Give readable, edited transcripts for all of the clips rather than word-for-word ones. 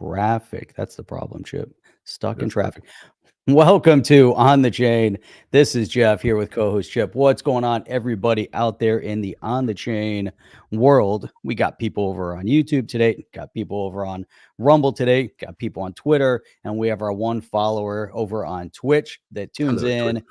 traffic. That's the problem, Chip. Stuck in traffic. Welcome to On the Chain. This is Jeff here with co-host Chip. What's going on, everybody out there in the On the Chain world? We got people over on YouTube today, got people over on Rumble today, got people on Twitter, and we have our one follower over on Twitch that tunes in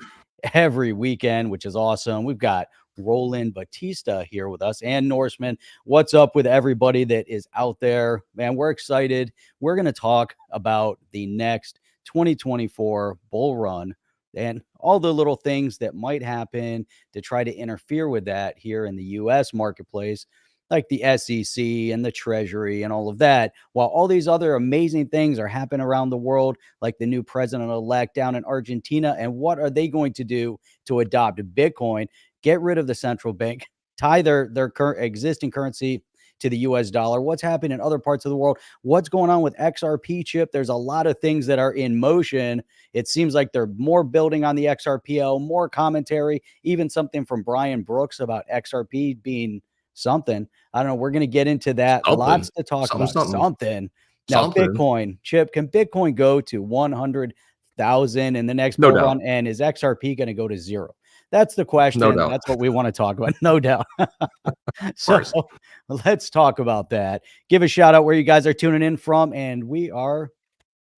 every weekend, which is awesome. We've got Roland Batista here with us and Norseman. What's up with everybody that is out there? Man, we're excited. We're going to talk about the next 2024 bull run and all the little things that might happen to try to interfere with that here in the US marketplace, like the SEC and the Treasury and all of that, while all these other amazing things are happening around the world, like the new president-elect down in Argentina. And what are they going to do to adopt Bitcoin, get rid of the central bank, tie their current existing currency to the US dollar? What's happening in other parts of the world? What's going on with XRP, Chip? There's a lot of things that are in motion. It seems like they're more building on the XRPL, more commentary, even something from Brian Brooks about XRP being something. I don't know. We're going to get into that. Lots to talk about. Something. Now, Bitcoin, Chip, can Bitcoin go to 100,000 in the next bull run? And is XRP going to go to zero? That's the question. No doubt. That's what we want to talk about. No doubt. So let's talk about that. Give a shout out where you guys are tuning in from. And we are.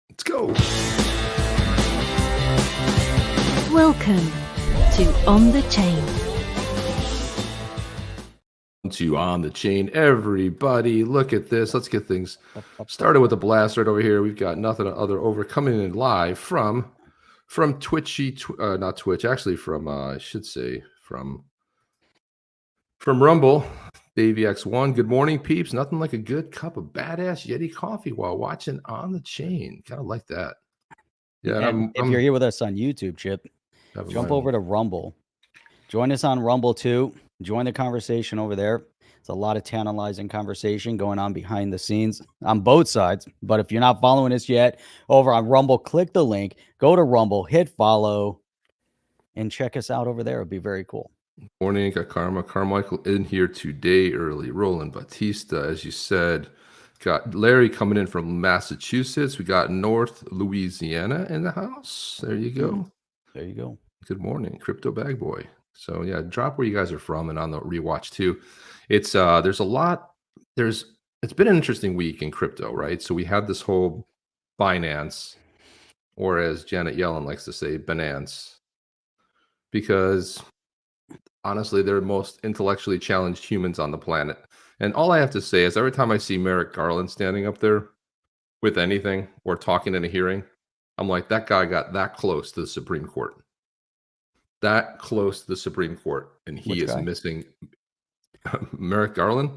Let's go. Welcome to On the Chain. To On the Chain, everybody. Look at this. Let's get things started with a blast right over here. We've got nothing other over coming in live from Twitchy, not Twitch, actually from I should say from Rumble. Davey X1. Good morning, peeps. Nothing like a good cup of badass Yeti coffee while watching On the Chain. Kind of like that. Yeah. And if you're here with us on YouTube, Chip, jump over to Rumble. Join us on Rumble too. Join the conversation over there. It's a lot of tantalizing conversation going on behind the scenes on both sides. But if you're not following us yet over on Rumble, click the link, go to Rumble, hit follow, and check us out over there. It'd be very cool. Morning, got Carmichael in here today early. Roland Batista, as you said. Got Larry coming in from Massachusetts. We got North Louisiana in the house. There you go. There you go. Good morning, Crypto Bag Boy. So yeah, drop where you guys are from and on the rewatch too. It's there's a lot. It's been an interesting week in crypto, right? So we had this whole Binance, or as Janet Yellen likes to say, Binance, because honestly, they're the most intellectually challenged humans on the planet. And all I have to say is every time I see Merrick Garland standing up there with anything or talking in a hearing, I'm like, that guy got that close to the Supreme Court. That close to the Supreme Court, and he is missing. Merrick Garland.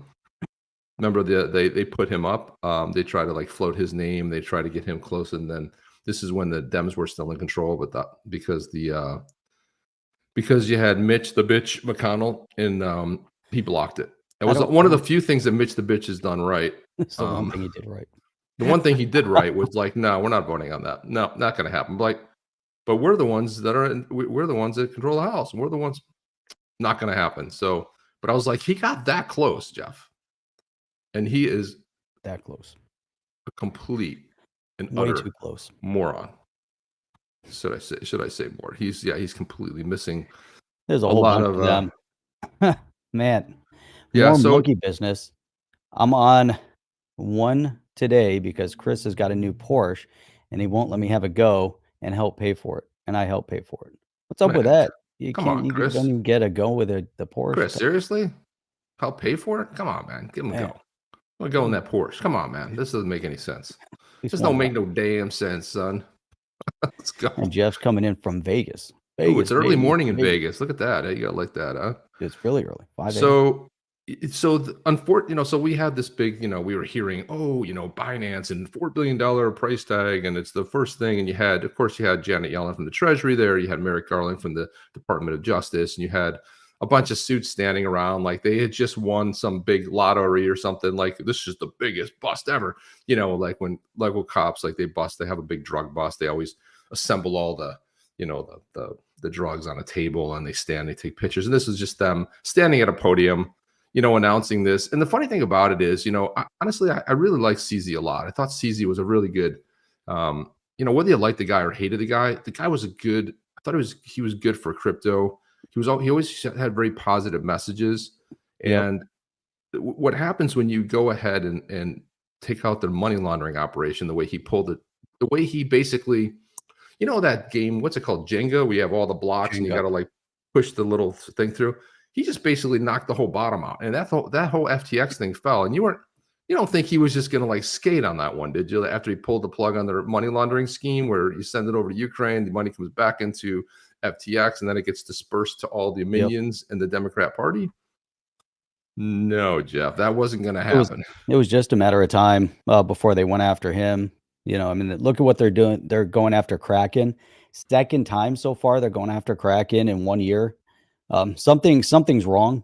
Remember, they put him up. They try to float his name. They try to get him close, and then this is when the Dems were still in control. But because you had Mitch the Bitch McConnell, and he blocked it. It was one of the few things that Mitch the Bitch has done right. It's the one thing he did right. The one thing he did right was no, we're not voting on that. No, not going to happen. But we're the ones that we're the ones that control the House. And we're the ones not going to happen. So, but I was like, he got that close, Jeff. And he is that close. A complete and way utter too close moron. Should I say more? He's completely missing. There's a whole lot of them. Man. Yeah, more monkey business. I'm on one today because Chris has got a new Porsche and he won't let me have a go and help pay for it. And I help pay for it. What's up with that? You don't even get a go with the Porsche. Chris, seriously? Help pay for it? Come on, man. Give him a go. I'm going to go in that Porsche. Come on, man. This doesn't make any sense. This don't make no damn sense, son. Let's go. And Jeff's coming in from Vegas. Oh, it's early morning in Vegas. Look at that. You got to like that, huh? It's really early. 5 a.m. So we had this big, we were hearing, Binance and $4 billion price tag, and it's the first thing. And you had Janet Yellen from the Treasury there. You had Merrick Garland from the Department of Justice, and you had a bunch of suits standing around like they had just won some big lottery or something. Like this is the biggest bust ever. Like when local cops, they bust, they have a big drug bust. They always assemble all the drugs on a table and they take pictures. And this is just them standing at a podium, announcing this. And the funny thing about it is, honestly, I really like CZ a lot. I thought CZ was a really good, whether you like the guy or hated the guy was I thought he was good for crypto. He always had very positive messages. Yep. And what happens when you go ahead and take out their money laundering operation, the way he pulled it, the way he basically, that game, what's it called? Jenga. We have all the blocks and you got to like push the little thing through. He just basically knocked the whole bottom out, and that whole FTX thing fell. And you don't think he was just going to like skate on that one, did you? After he pulled the plug on their money laundering scheme, where you send it over to Ukraine, the money comes back into FTX, and then it gets dispersed to all the minions in the Democrat Party. No, Jeff, that wasn't going to happen. It was just a matter of time before they went after him. Look at what they're doing. They're going after Kraken. Second time so far they're going after Kraken in 1 year. Something's wrong.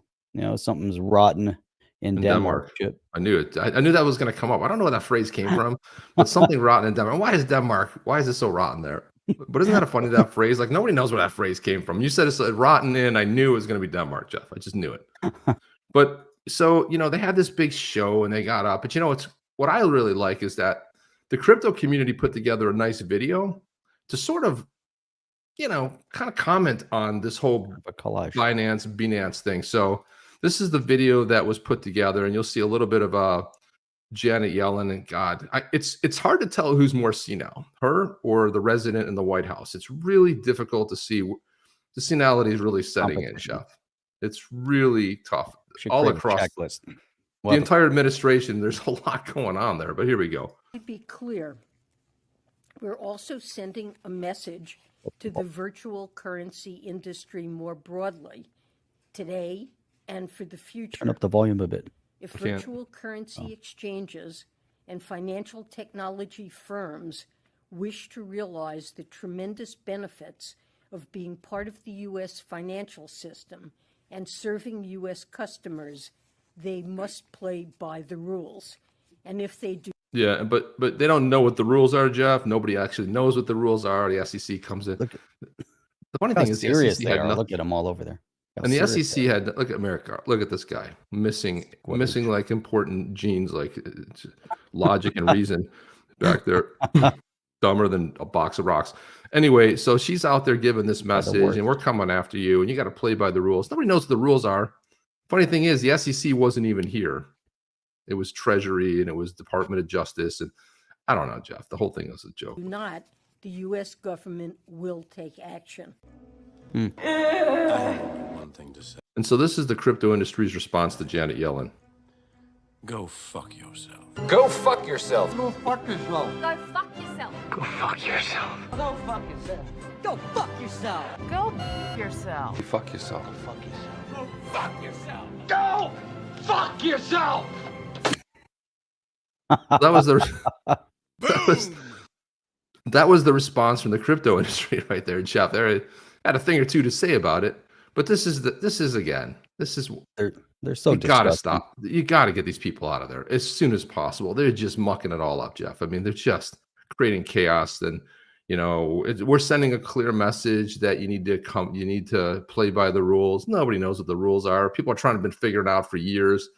Something's rotten in Denmark. I knew it. I knew that was going to come up. I don't know where that phrase came from, but something rotten in Denmark. Why is it so rotten there? But isn't that a funny, that phrase? Like, nobody knows where that phrase came from. You said it's rotten in. I knew it was going to be Denmark, Jeff. I just knew it. But so, they had this big show and they got up. But what I really like is that the crypto community put together a nice video to sort of, kind of comment on this whole Binance thing. So this is the video that was put together, and you'll see a little bit of Janet Yellen. And God, it's hard to tell who's more senile, her or the resident in the White House. It's really difficult to see. The senility is really setting in, Jeff. It's really tough all across the entire administration. There's a lot going on there, but here we go. To be clear, we're also sending a message to the virtual currency industry more broadly today and for the future. Turn up the volume a bit. If virtual currency exchanges and financial technology firms wish to realize the tremendous benefits of being part of the U.S. financial system and serving U.S. customers, they must play by the rules. And if they do... Yeah, but they don't know what the rules are, Jeff. Nobody actually knows what the rules are. The SEC comes in. The funny thing is, serious they are. Look at them all over there. And the SEC had, look at America. Look at this guy missing like important genes, like logic and reason back there. Dumber than a box of rocks. Anyway, so she's out there giving this message, and we're coming after you, and you got to play by the rules. Nobody knows what the rules are. Funny thing is, the SEC wasn't even here. It was Treasury and it was Department of Justice, and I don't know, Jeff. The whole thing was a joke. Not, the U.S. government will take action. I have one thing to say. And so this is the crypto industry's response to Janet Yellen. Go fuck yourself. Go fuck yourself. Go fuck yourself. Go fuck yourself. Go fuck yourself. Go fuck yourself. Go fuck yourself. Go yourself. You fuck yourself. Go fuck yourself. Go fuck yourself. Go fuck yourself. That was the response from the crypto industry right there, Jeff. They had a thing or two to say about it, but they're so you gotta stop. You gotta get these people out of there as soon as possible. They're just mucking it all up, Jeff. I mean, they're just creating chaos. And we're sending a clear message that you need to play by the rules. Nobody knows what the rules are. People are trying to figure it out for years.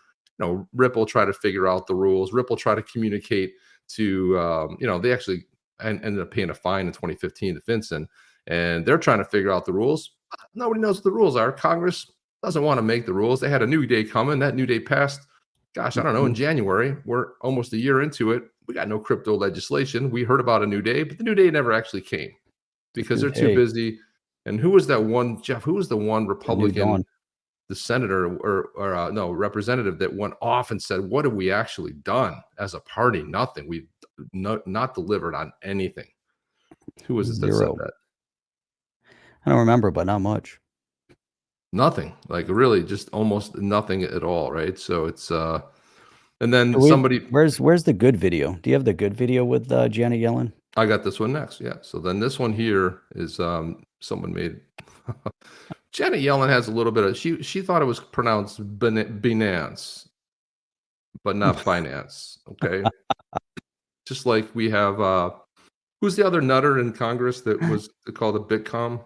Ripple try to figure out the rules. Ripple try to communicate to, they actually ended up paying a fine in 2015 to FinCEN, and they're trying to figure out the rules. Nobody knows what the rules are. Congress doesn't want to make the rules. They had a new day coming. That new day passed, gosh, I don't know, in January. We're almost a year into it. We got no crypto legislation. We heard about a new day, but the new day never actually came because they're too busy. And who was that one, Jeff? Who was the one Republican, the senator or representative that went off and said, what have we actually done as a party? Nothing. We've not delivered on anything. Who was it that said that? I don't remember, but not much. Nothing. Like really just almost nothing at all, right? So it's and then where's the good video? Do you have the good video with Janet Yellen? I got this one next. Yeah. So then this one here is someone made Janet Yellen has a little bit of she thought it was pronounced Binance, but not finance. Okay. Just like we have who's the other nutter in Congress that was called a Bitcom?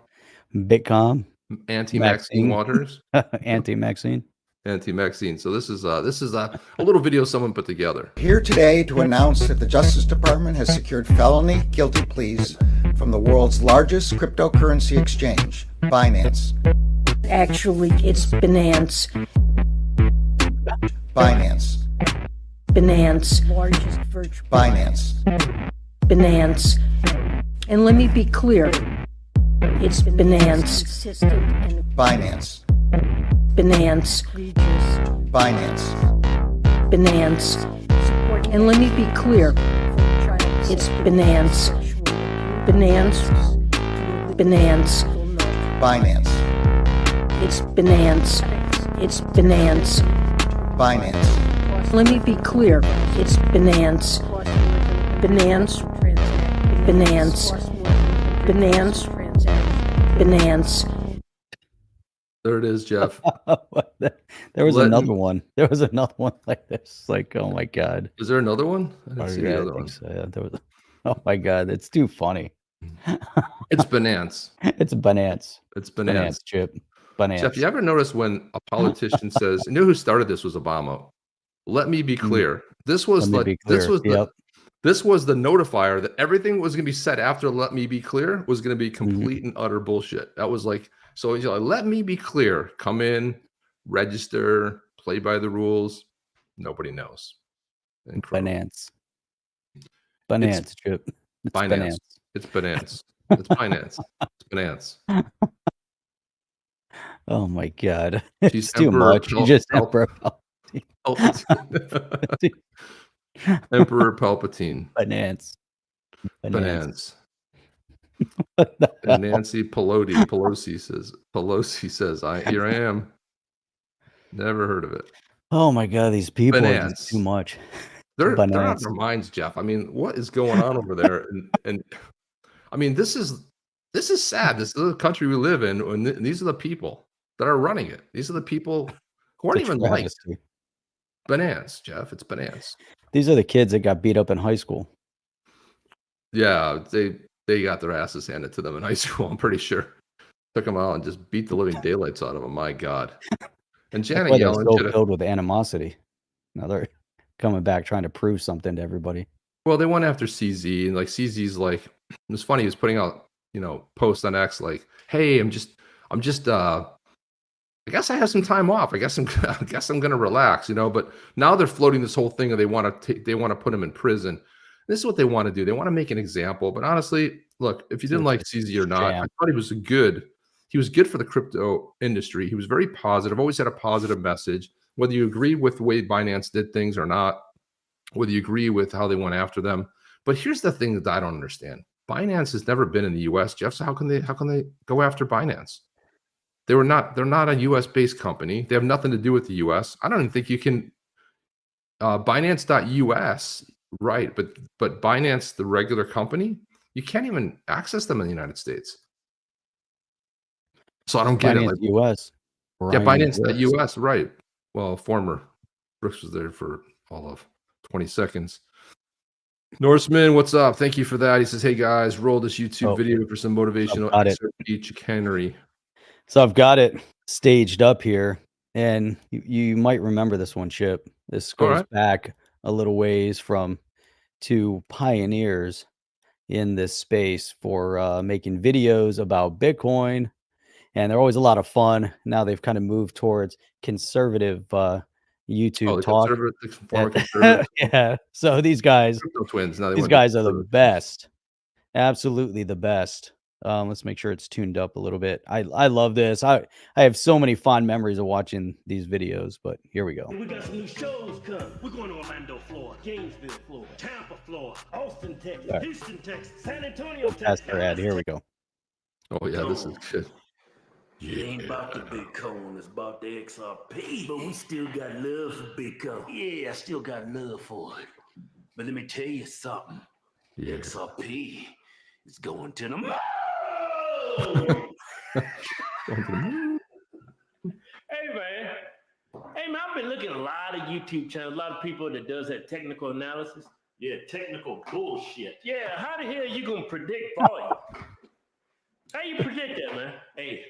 Bitcom. Anti-Maxine Waters. Anti-Maxine. Anti-vaccine. So this is a little video someone put together. Here today to announce that the Justice Department has secured felony guilty pleas from the world's largest cryptocurrency exchange, Binance. Actually, it's Binance. Binance. Binance. Largest virtual. Binance. Binance. And let me be clear. It's Binance. Binance. Binance. Binance. Binance. And let me be clear. It's Binance. Binance. Binance. Binance. It's Binance. It's Binance. Binance. Let me be clear. It's Binance. Binance. Binance. Binance. Binance. There it is, Jeff. There was another one. There was another one like this. Like, oh my God. Is there another one? I didn't see the other one. So. Yeah, there was. Oh my God, it's too funny. It's Binance. It's Binance. It's Binance. Chip. Binance. Jeff, you ever notice when a politician says, you know who started this was Obama? Let me be clear. This was like this was this was the notifier that everything was going to be said after "Let me be clear" was going to be complete and utter bullshit. That was like, so he's like, "Let me be clear. Come in, register, play by the rules." Nobody knows. Incredible. Binance, Chip. It's Binance. It's Binance. It's Binance. It's Binance. Oh my God. She's It's too much. You just Emperor Palpatine. Emperor Palpatine. Binance. Binance. And Nancy Pelosi says, here I am. Never heard of it. Oh my God, these people are Binance. just too much. They're out of their minds, Jeff. I mean, what is going on over there? And I mean, this is sad. This is the country we live in, and these are the people that are running it. These are the people who aren't even like Binance, Jeff. It's Binance. These are the kids that got beat up in high school. Yeah, they got their asses handed to them in high school. I'm pretty sure. Took them out and just beat the living daylights out of them. My God. And Janet Yellen so filled with animosity. Now they're coming back trying to prove something to everybody. Well, they went after CZ, and like CZ's like, it was funny. He was putting out, posts on X like, "Hey, I'm just, I guess I have some time off. I guess I'm gonna relax, But now they're floating this whole thing, and they want to put him in prison. This is what they want to do. They want to make an example. But honestly, look, if you didn't like CZ or not, I thought he was good. He was good for the crypto industry. He was very positive. Always had a positive message. Whether you agree with the way Binance did things or not, whether you agree with how they went after them. But here's the thing that I don't understand. Binance has never been in the US, Jeff. So how can they go after Binance? They're not a US based company. They have nothing to do with the US. I don't even think you can Binance.us, right? But Binance, the regular company, you can't even access them in the United States. So I don't get it. Like, US. Yeah, Binance.us, right. Well, former Brooks was there for all of 20 seconds. Norseman, what's up? Thank you for that. He says, "Hey guys, roll this YouTube video for some motivational XRP chicanery." So I've got it staged up here, and you might remember this one, Chip. This goes back a little ways from two pioneers in this space for making videos about Bitcoin. And they're always a lot of fun. Now they've kind of moved towards conservative YouTube talk. Conservative. Yeah. So these guys, twins. Now these guys are the best. Absolutely the best. Let's make sure it's tuned up a little bit. I love this. I have so many fond memories of watching these videos, but here we go. We got some new shows coming. We're going to Orlando, Florida, Gainesville, Florida, Tampa, Florida, Austin, Texas, Houston, Texas, San Antonio, Texas. That's their ad. Here we go. Oh yeah, this is good. It ain't about the Bitcoin, it's about the XRP. But we still got love for Bitcoin. Yeah, I still got love for it. But let me tell you something. The XRP is going to the moon. Hey man, I've been looking at a lot of YouTube channels, a lot of people that does that technical analysis. Yeah, technical bullshit. Yeah, how the hell you gonna predict volume? How you predict that, man? Hey,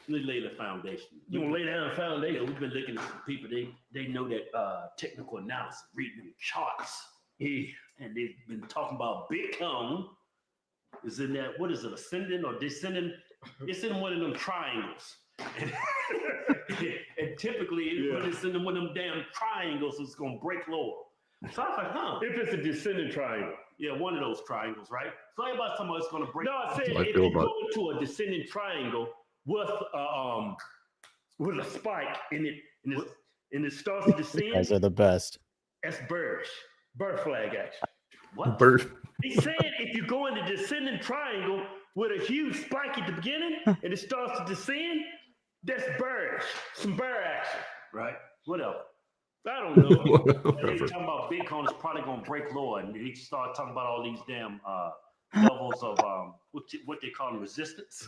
We lay the foundation. You gonna lay down a Yeah, foundation? we've been looking at some people. They know that technical analysis, reading them charts. Yeah. And they've been talking about Bitcoin. Is in that, what is it, ascending or descending? It's in one of them triangles. And typically, when it's in one of them damn triangles, it's going to break lower. So I was like, huh. If it's a descending triangle. Yeah, one of those triangles, right? So everybody's talking about it's going to break. No, I said I if feel you about- go into a descending triangle with a spike in it, and it starts to You descend, guys are the best. that's bearish. Bird flag action. What? Bird. He said if you go in the descending triangle with a huge spike at the beginning and it starts to descend, that's bearish. Some bear action. Right? Whatever. I don't know. They Whatever. talking about Bitcoin is probably going to break lower, and they start talking about all these damn levels of what they call resistance.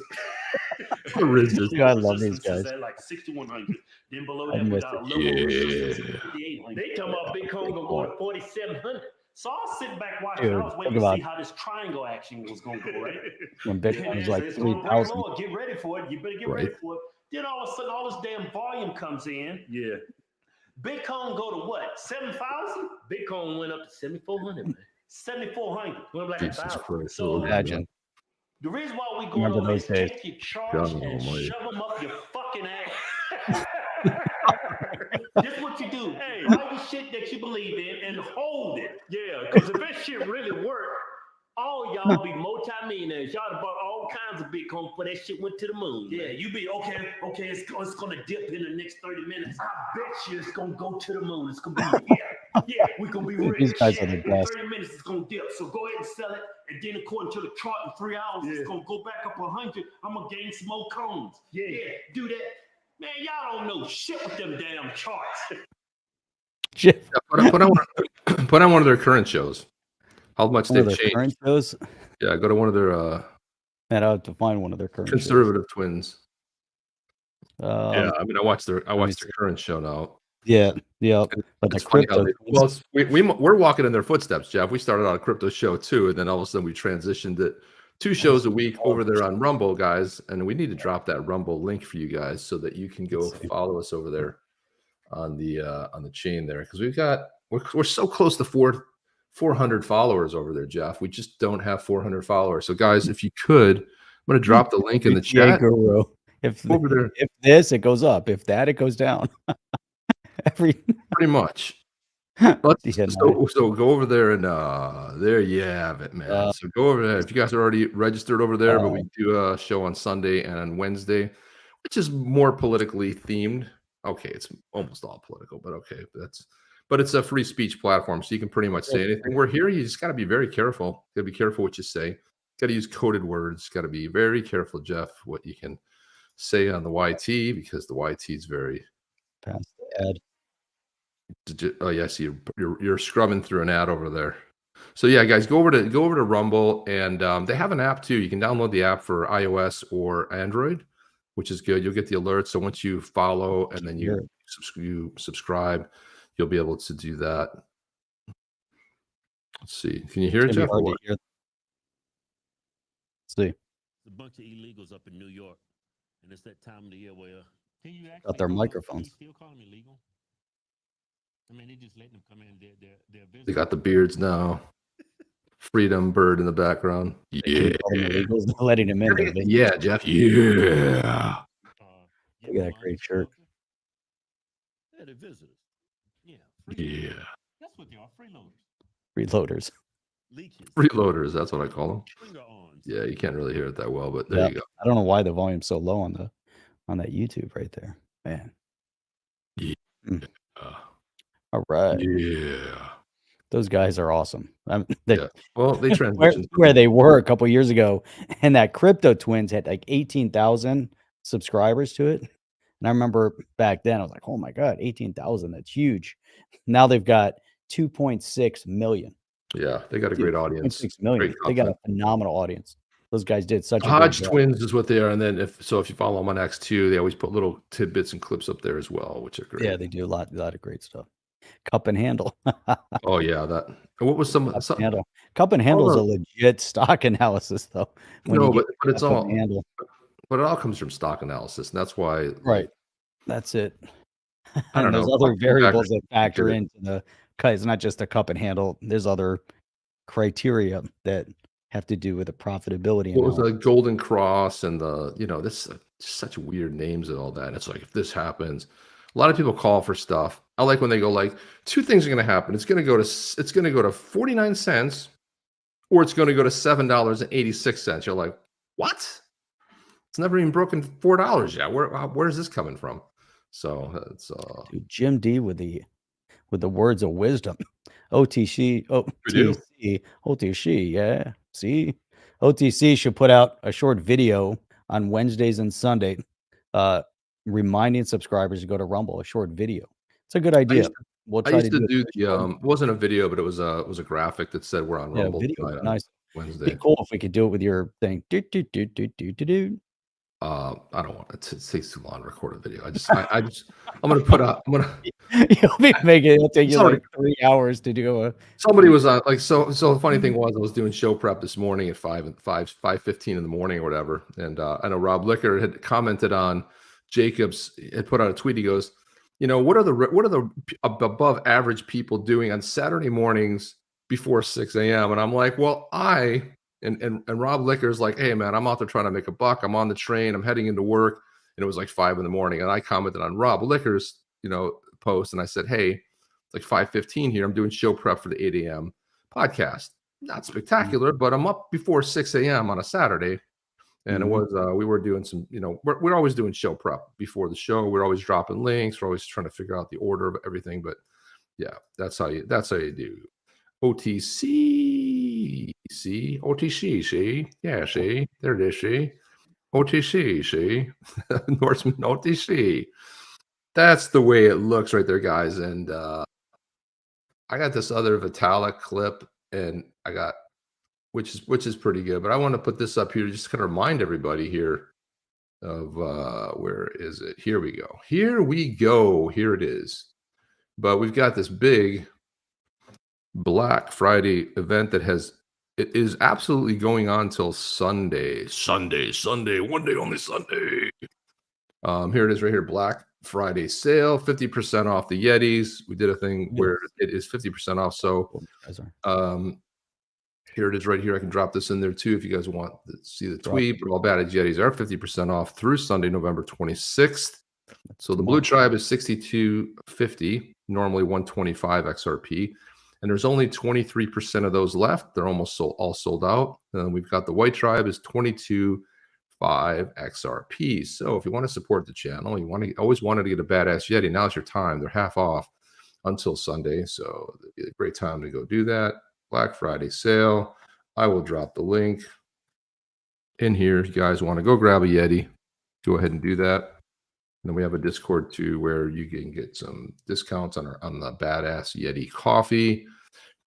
Resistance. I love these Resistance is guys. at like 6,100. Then below I that, we missed got a it. level of resistance at 5,800. They talking about Bitcoin gonna go to 4,700. So I was sitting back watching. Dude, I was waiting think to about see how this triangle action was going to go, right? When Bitcoin was Man, like it's gonna break 3,000. lower. Get ready for it. You better get Right. ready for it. Then all of a sudden, all this damn volume comes in. Yeah. Bitcoin go to what? 7,000? Bitcoin went up to 7,400, man. 7,400. Went up like Jesus 1,000. Christ. So Imagine. the reason why we go Remember over those is days. take your charts God and almighty. shove them up your fucking ass. This what you do. Hey. Buy the shit that you believe in and hold it. Yeah, because if that shit really worked, all y'all be multimillionaires. Y'all have bought all kinds of Bitcoin before that shit went to the moon. Yeah, man. you be okay, it's gonna dip in the next 30 minutes. I bet you it's gonna go to the moon. It's gonna be yeah, we're gonna be rich. These guys are Yeah, the in best. 30 minutes it's gonna dip. So go ahead and sell it. And then according to the chart in 3 hours, Yeah. it's gonna go back up 100. I'm gonna gain some more cones. Yeah. Do that. Man, y'all don't know shit with them damn charts. Jeff, Put on one of their current shows. How much one of they've their changed. current shows. Yeah, go to one of their And I have to find one of their current conservative twins. shows. Yeah, I mean, I watched their me see. current show now. Yeah. But the It's funny how crypto. we're walking in their footsteps, Jeff. We started on a crypto show too, and then all of a sudden we transitioned it 2 shows a week over there on Rumble, guys. And we need to drop that Rumble link for you guys so that you can go follow us over there on the chain there, because we're so close to 400 followers over there, Jeff. We just don't have 400 followers. So guys, if you could, I'm going to drop the link in the chat Guru. If over there. if this, it goes up. If that, it goes down. Pretty much. Yeah, So go over there and there you have it, man. So go over there. If you guys are already registered over there, but we do a show on Sunday and on Wednesday, which is more politically themed. Okay, it's almost all political, but okay, but it's a free speech platform, so you can pretty much say anything. We're here. You just got to be very careful. Got to be careful what you say. Got to use coded words. Got to be very careful, Jeff, what you can say on the YT, because the YT is very past the ad. Oh yes, you're scrubbing through an ad over there. So yeah, guys, go over to Rumble, and they have an app too. You can download the app for iOS or Android, which is good. You'll get the alerts. So once you follow and then you subscribe, you'll be able to do that. Let's see. Can you hear it, Jeff? Let's see. A bunch of illegals up in New York, and it's that time of the year where can you actually Got their call them- microphones. Still call them illegal? I mean, they just letting them come in. They're They got the beards now. Freedom bird in the background. Yeah. Letting him in. Yeah, Jeff. Yeah. Look at that great shirt. Yeah, they're visitors. Yeah. Yeah. That's what they are. Freeloaders. Freeloaders. Leeches. Freeloaders, that's what I call them. Finger arms. Yeah, you can't really hear it that well, but there you go. I don't know why the volume's so low on that YouTube right there. Man. Yeah. All right. Yeah. Those guys are awesome. Well, they transitioned where they were a couple years ago, and that Crypto Twins had like 18,000 subscribers to it. And I remember back then, I was like, oh my God, 18,000. That's huge. Now they've got 2.6 million. Yeah, they got a great audience. 2.6 million. Great They got a content. phenomenal audience. Those guys did such a Hodge good job. Twins is what they are. And then if you follow them on X2, they always put little tidbits and clips up there as well, which are great. Yeah, they do a lot of great stuff. Cup and Handle. Oh yeah, that. And what was some Handle. Cup and Handle is a legit stock analysis, though. No, but it's all. Handle. but it all comes from stock analysis, and that's why, Right. That's it. I And don't there's know. other Pumpkin variables backers that don't get factor it. into the cut. It's not just a cup and handle. There's other criteria that have to do with the profitability What was analysis. the Golden Cross and this such weird names and all that. And it's like, if this happens, a lot of people call for stuff. I like when they go like, two things are going to happen. It's going to go to 49 cents, or it's going to go to $7.86. You're like, what? It's never even broken $4 yet. Where's this coming from? So it's Dude, Jim D with the words of wisdom. OTC, we do. OTC, yeah. See, OTC should put out a short video on Wednesdays and Sunday, reminding subscribers to go to Rumble. A short video. It's a good I idea. used to, We'll I try to used to do it do this the show. it wasn't a video, but it was a graphic that said we're on Yeah, Rumble video would tonight be on nice. Be Wednesday. cool if we could do it with your thing. Do, do, do, do, do, do, do. I don't want it. It takes too long to record a video. I'm gonna put out. You'll be making it'll take you Somebody, like 3 hours to do a somebody was on like so. The funny thing was, I was doing show prep this morning at 5:15 in the morning or whatever, and I know Rob Licker had commented on Jacobs. Had put out a tweet. He goes, what are the above average people doing on Saturday mornings before 6 a.m.? And I'm like, well, and Rob Licker's like, hey man, I'm out there trying to make a buck. I'm on the train. I'm heading into work, and it was like 5 in the morning. And I commented on Rob Licker's post, and I said, hey, it's like 5:15 here. I'm doing show prep for the 8 a.m. podcast. Not spectacular, but I'm up before 6 a.m. on a Saturday. And it was we were doing some, we're always doing show prep before the show. We're always dropping links. We're always trying to figure out the order of everything. But yeah, that's how you do. OTC, see, OTC, see, yeah, see, there it is, see, OTC, see, Norseman OTC. That's the way it looks right there, guys. And I got this other Vitalik clip, and I got which is pretty good. But I want to put this up here just to kind of remind everybody here of where is it? Here we go. Here it is. But we've got this big Black Friday event that it is absolutely going on till Sunday, one day only Sunday. Here it is right here, Black Friday sale, 50% off the Yetis. We did a thing where it is 50% off. So here it is right here. I can drop this in there too if you guys want to see the tweet. But all Bad Yetis are 50% off through Sunday, November 26th. So the blue tribe is 62.50, normally 125 XRP. And there's only 23% of those left. They're almost all sold out. And then we've got the white tribe is 22.5 XRP. So if you want to support the channel, always wanted to get a badass Yeti, now's your time. They're half off until Sunday. So it'd be a great time to go do that. Black Friday sale. I will drop the link in here. If you guys want to go grab a Yeti, go ahead and do that. And then we have a Discord too, where you can get some discounts on the badass Yeti coffee.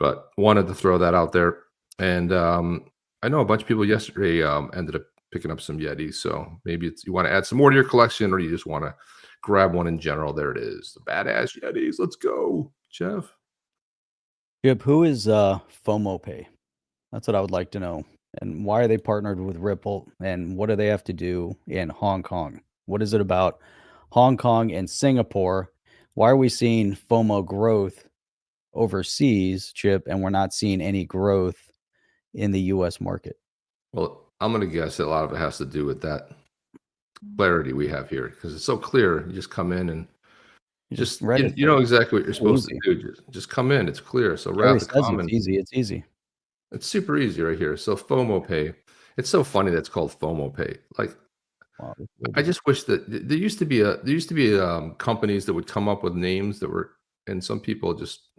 But wanted to throw that out there. And I know a bunch of people yesterday ended up picking up some Yetis. So maybe you want to add some more to your collection, or you just want to grab one in general. There it is, the badass Yetis. Let's go, Jeff. Chip, who is Fomo Pay? That's what I would like to know. And why are they partnered with Ripple? And what do they have to do in Hong Kong? What is it about Hong Kong and Singapore? Why are we seeing FOMO growth overseas, Chip, and we're not seeing any growth in the U.S. market? Well, I'm going to guess that a lot of it has to do with that clarity we have here, because it's so clear. You just come in and you know exactly what you're supposed to do. Just come in. It's clear. So it's easy. It's easy. It's super easy right here. So FOMO Pay. It's so funny that it's called FOMO Pay. Like, wow, I just wish that there used to be companies that would come up with names that were, and some people just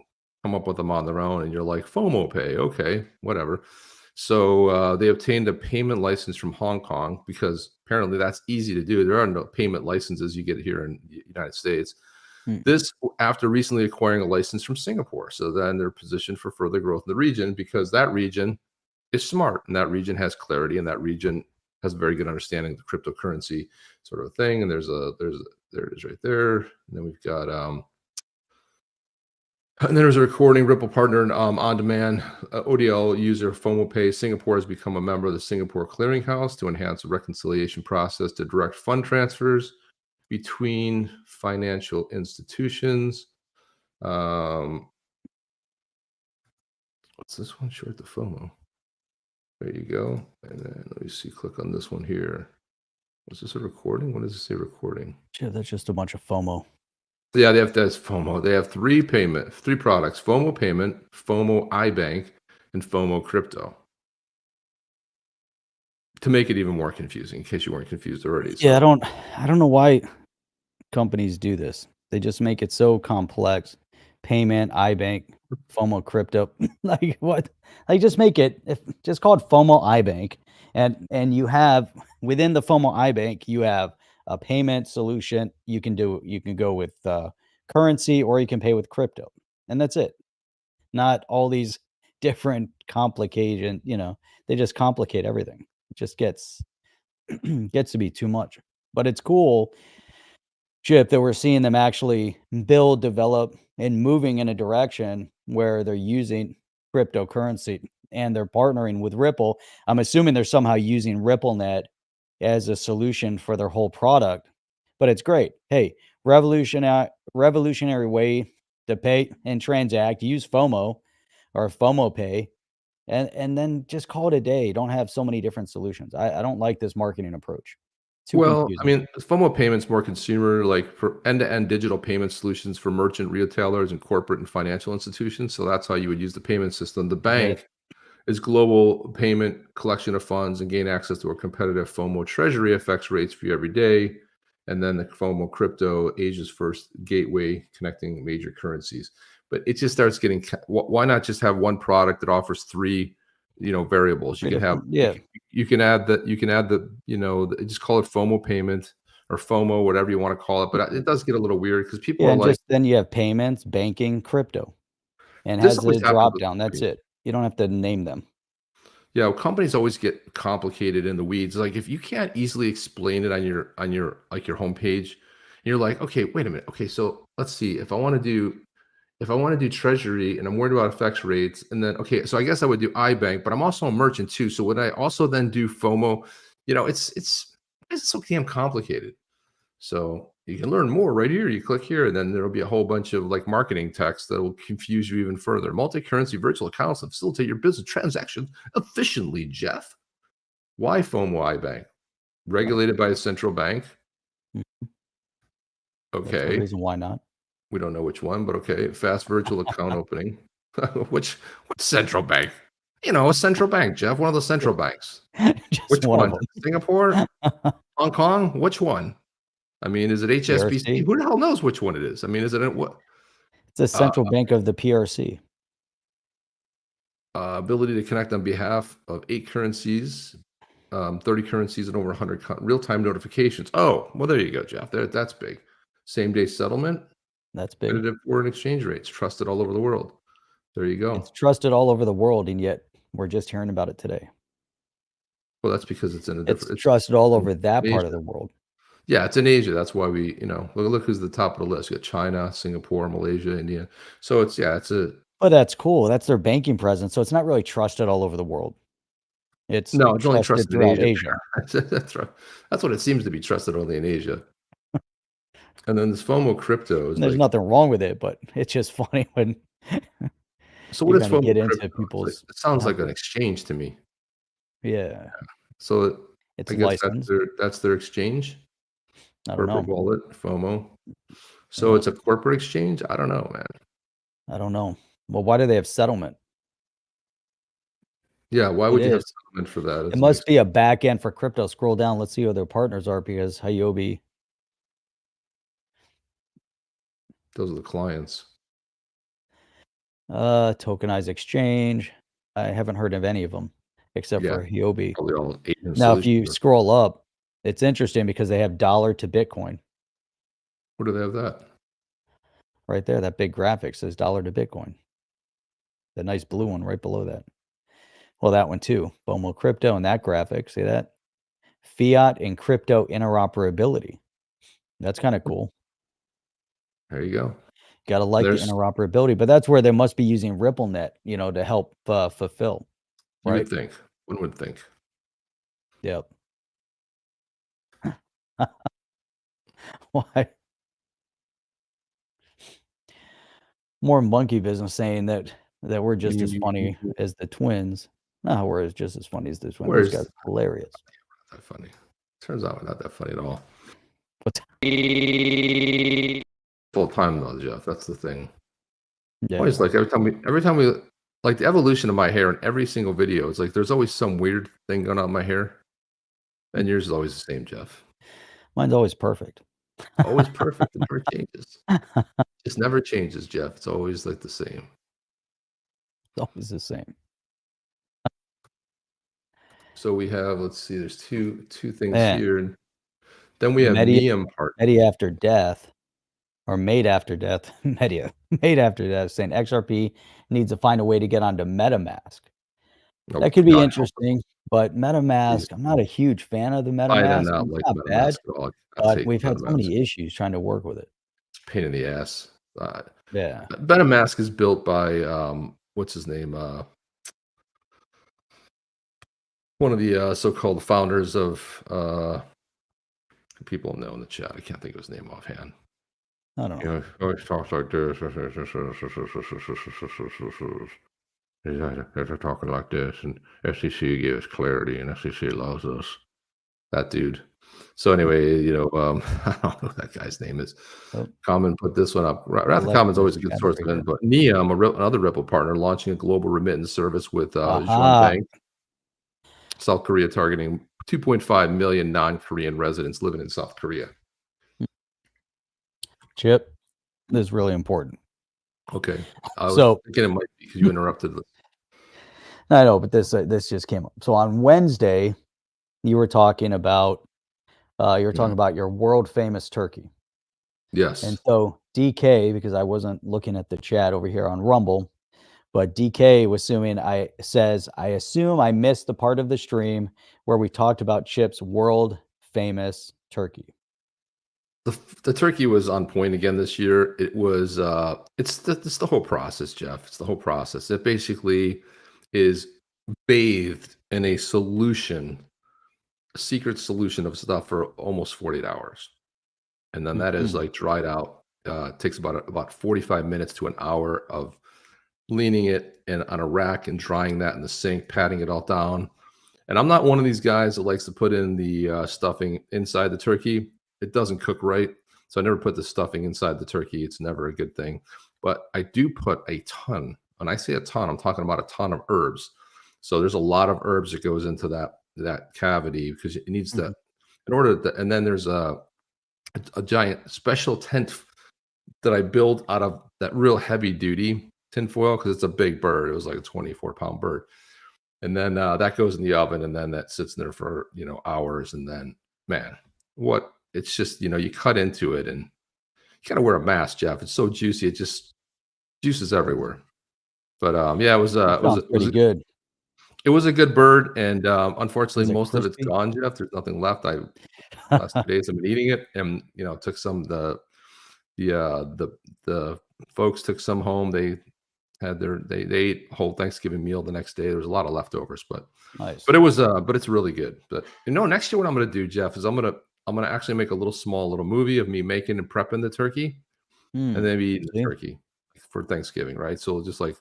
come up with them on their own, and you're like, FOMO Pay, okay, whatever. So they obtained a payment license from Hong Kong, because apparently that's easy to do. There are no payment licenses you get here in the United States. This after recently acquiring a license from Singapore. So then they're positioned for further growth in the region, because that region is smart, and that region has clarity, and that region has a very good understanding of the cryptocurrency sort of thing. And there it is right there. And then we've got And then there's a recording. Ripple partner and on-demand ODL user Fomo Pay Singapore has become a member of the Singapore Clearinghouse to enhance the reconciliation process to direct fund transfers between financial institutions. What's this one? Short the FOMO. There you go. And then let me see. Click on this one here. Was this a recording? What does it say? Recording. Yeah, that's just a bunch of FOMO. Yeah, that's FOMO. They have three products: FOMO Payment, FOMO iBank, and FOMO Crypto. To make it even more confusing, in case you weren't confused already. Yeah, I don't know why companies do this. They just make it so complex. Payment, iBank, FOMO Crypto. Like what? Like just make it just call it FOMO iBank. And you have within the FOMO iBank, you have a payment solution. You can go with currency, or you can pay with crypto. And that's it. Not all these different complication, they just complicate everything. It just gets to be too much. But it's cool, Chip, that we're seeing them actually build, develop, and moving in a direction where they're using cryptocurrency and they're partnering with Ripple. I'm assuming they're somehow using RippleNet as a solution for their whole product. But it's great. Hey, revolutionary way to pay and transact. Use FOMO or FOMO Pay, and then just call it a day. Don't have so many different solutions. I don't like this marketing approach. Well, Confusing. I mean, FOMO Payments more consumer, like for end-to-end digital payment solutions for merchant retailers and corporate and financial institutions. So that's how you would use the payment system. The bank is global payment collection of funds and gain access to a competitive FOMO treasury FX rates for you every day. And then the FOMO Crypto, Asia's first gateway connecting major currencies. But it just starts getting, why not just have one product that offers three, variables? You can have, you can add the, just call it FOMO payment or FOMO, whatever you want to call it. But it does get a little weird because people are like, then you have payments, banking, crypto, and this has always a happens drop with down. That's companies. it. You don't have to name them. Yeah, well, companies always get complicated in the weeds. Like if you can't easily explain it on your like your homepage, you're like, okay, wait a minute. Okay, so let's see. If I want to do treasury and I'm worried about FX rates, and then okay, so I guess I would do iBank, but I'm also a merchant too. So would I also then do FOMO? It's so damn complicated. So you can learn more right here. You click here, and then there'll be a whole bunch of like marketing text that will confuse you even further. Multi-currency virtual accounts that facilitate your business transactions efficiently, Jeff. Why FOMO iBank? Regulated by a central bank. That's the Okay. reason why not. We don't know which one, but okay. Fast virtual account opening. Which central bank? A central bank, Jeff. One of the central banks. Just Which one of one? them. Singapore? Hong Kong? Which one? I mean, is it HSBC? PRC? Who the hell knows which one it is? I mean, is it what? It's a central bank of the PRC. Ability to connect on behalf of 8 currencies, 30 currencies, and over 100 real-time notifications. Oh, well, there you go, Jeff. That's big. Same-day settlement. That's big. Competitive foreign exchange rates, trusted all over the world. There you go. It's trusted all over the world, and yet we're just hearing about it today. Well, that's because it's in a different. It's trusted all over that part of the world. Yeah, it's in Asia. That's why we, look who's at the top of the list. You got China, Singapore, Malaysia, India. So it's But that's cool. That's their banking presence. So it's not really trusted all over the world. It's only trusted throughout in Asia. That's right. That's what it seems to be, trusted only in Asia. And then this FOMO Crypto is There's nothing wrong with it, but it's just funny when. So what is FOMO get Crypto? into people's? It sounds like an exchange to me. Yeah. So it's I guess licensed. that's their exchange. I don't Corporate know. wallet, FOMO. So it's a corporate exchange? I don't know, man. I don't know. Well, why do they have settlement? Yeah, why would you have settlement for that? It must be a back end for crypto. Scroll down. Let's see who their partners are, because Huobi. Those are the clients. Tokenized exchange. I haven't heard of any of them except for Huobi. Probably all Asian Now, if you solutions. scroll up, it's interesting because they have dollar to Bitcoin. Where do they have that? Right there, that big graphic says dollar to Bitcoin. The nice blue one right below that. Well, that one too. FOMO Crypto and that graphic. See that? Fiat and crypto interoperability. That's kind of cool. There you go. Gotta like the interoperability, but that's where they must be using RippleNet, to help fulfill, You right? would think. One would think. Yep. Why? More monkey business saying that we're just as funny as the twins. No, we're just as funny as the twins. Those guys are hilarious. Not that funny. Turns out we're not that funny at all. What? Full time though, Jeff. That's the thing. Yeah. Always like every time we like the evolution of my hair in every single video. It's like there's always some weird thing going on in my hair, and yours is always the same, Jeff. Mine's always perfect. Always perfect. It never changes. It never changes, Jeff. It's always like the same. It's always the same. So we have, let's see, there's two things Man. here, and then we have Neum part. Medi after death, or made after death. Made after death, saying XRP needs to find a way to get onto MetaMask. Oh, That could be God, interesting, but MetaMask, I'm not a huge fan of the I do MetaMask. not It's like not bad, MetaMask at all. but we've had so many issues trying to work with it. It's a pain in the ass. Yeah. MetaMask is built by what's his name? One of the so-called founders of people know in the chat. I can't think of his name offhand. I don't know. He always talks like this. They're talking like this, and SEC gives clarity, and SEC loves us. That dude. So anyway, I don't know what that guy's name is. Common put this one up. Wrath of Common's always a good source of it. But Neum, another Ripple partner, launching a global remittance service with Bank, South Korea, targeting 2.5 million non-Korean residents living in South Korea. Chip, this is really important. Okay. I was thinking it might be because you interrupted. I know, but this just came up. So on Wednesday, you were talking about your world famous turkey. Yes. And so DK, because I wasn't looking at the chat over here on Rumble, but DK was I assume I missed the part of the stream where we talked about Chip's world famous turkey. The turkey was on point again this year. It was it's the whole process, Jeff. It's the whole process. It basically is bathed in a secret solution of stuff for almost 48 hours. And then that is like dried out. It takes about 45 minutes to an hour of leaning it on a rack and drying that in the sink, patting it all down. And I'm not one of these guys that likes to put in the stuffing inside the turkey. It doesn't cook right. So I never put the stuffing inside the turkey. It's never a good thing. But I do put a ton. When I say a ton, I'm talking about a ton of herbs. So there's a lot of herbs that goes into that cavity because it needs to, in order to, and then there's a giant special tent that I build out of that real heavy duty tinfoil because it's a big bird. It was like a 24-pound bird. And then that goes in the oven, and then that sits in there for, hours. And then, man, it's just, you cut into it, and you got to wear a mask, Jeff. It's so juicy. It just juices everywhere. But yeah, it was pretty good. It was a good bird, and unfortunately, most of it's gone, Jeff. There's nothing left. Last 2 days I've been eating it, and took some. The folks took some home. They ate a whole Thanksgiving meal the next day. There was a lot of leftovers, but nice. But it was but it's really good. But next year what I'm going to do, Jeff, is I'm going to actually make a small little movie of me making and prepping the turkey, and then eating the turkey for Thanksgiving, right? So just like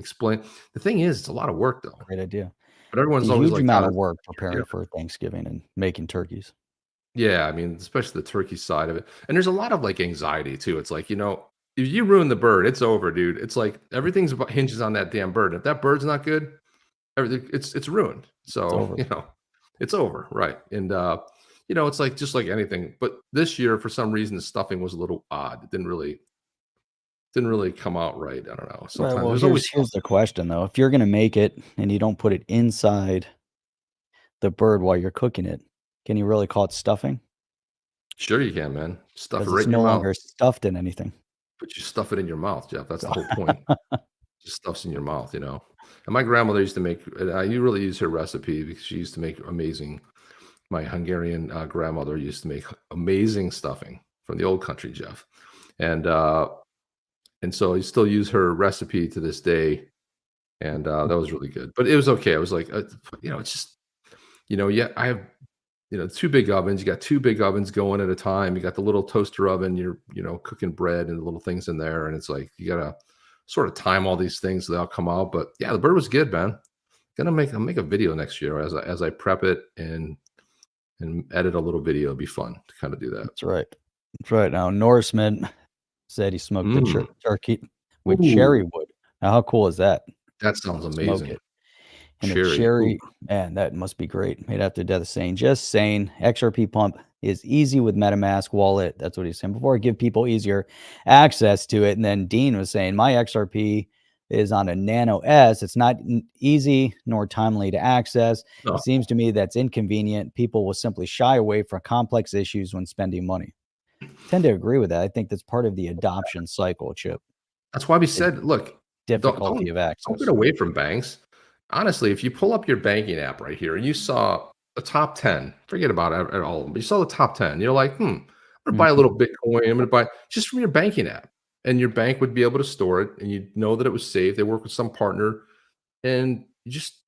explain. The thing is, it's a lot of work though. Great idea. But everyone's it's a always huge like amount of work preparing for Thanksgiving and making turkeys. Yeah, I mean, especially the turkey side of it. And there's a lot of like anxiety too. It's like, if you ruin the bird, it's over, dude. It's like everything's hinges on that damn bird. If that bird's not good, everything it's ruined. So, it's over, right? And it's like just like anything. But this year, for some reason, the stuffing was a little odd. It didn't really come out right. I don't know. Sometimes here's the question though. If you're gonna make it and you don't put it inside the bird while you're cooking it, can you really call it stuffing? Sure you can, man. Stuff it right it's in no your longer mouth. stuffed in anything. But you stuff it in your mouth, Jeff. That's the whole point. Just stuffs in your mouth, And my grandmother used to make. You really use her recipe because she used to make amazing. My Hungarian grandmother used to make amazing stuffing from the old country, Jeff, and And so I still use her recipe to this day. And that was really good. But it was okay. I was like, it's just, yeah, I have, 2 big ovens. You got 2 big ovens going at a time. You got the little toaster oven. You're, cooking bread and little things in there. And it's like, you got to sort of time all these things so they all come out. But yeah, the bird was good, man. I'll make a video next year as I prep it and edit a little video. It'd be fun to kind of do that. That's right. That's right. Now, Norseman said he smoked the turkey with cherry wood. Now, how cool is that? That sounds Smoke amazing. it. And the cherry, man, that must be great. Made after death saying, just saying, XRP pump is easy with MetaMask wallet. That's what he's saying. Before I give people easier access to it. And then Dean was saying, my XRP is on a Nano S. It's not easy nor timely to access. No. It seems to me that's inconvenient. People will simply shy away from complex issues when spending money. I tend to agree with that. I think that's part of the adoption cycle, Chip. That's why we said, look, difficulty of access. Don't get away from banks. Honestly, if you pull up your banking app right here and you saw the top 10, forget about it at all, but you saw the top 10, you're like, I'm gonna buy a little Bitcoin. I'm gonna buy just from your banking app, and your bank would be able to store it, and you know that it was safe. They work with some partner, and you just